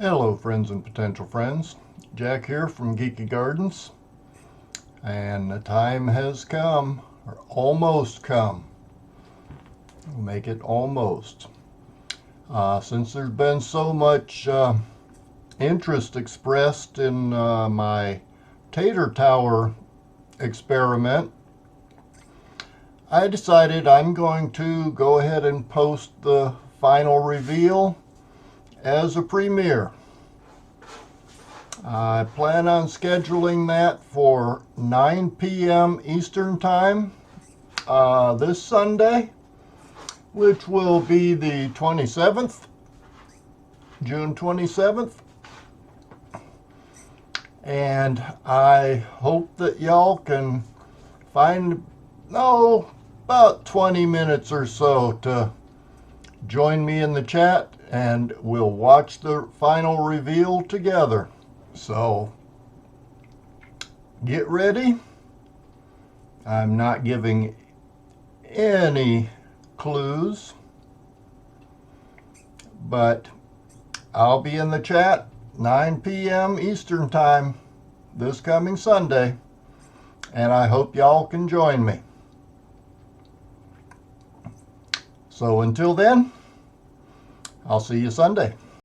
Hello friends and potential friends, Jack here from Geeky Gardens, and the time has come, or almost come. We'll make it almost. Since there's been so much interest expressed in my Tater Tower experiment, I decided I'm going to go ahead and post the final reveal as a premiere. I plan on scheduling that for 9 p.m. Eastern Time this Sunday, which will be the 27th, June 27th. And I hope that y'all can find, about 20 minutes or so to join me in the chat, and we'll watch the final reveal together. So get ready. I'm not giving any clues, but I'll be in the chat 9 p.m. Eastern Time this coming Sunday, and I hope y'all can join me. So until then, I'll see you Sunday.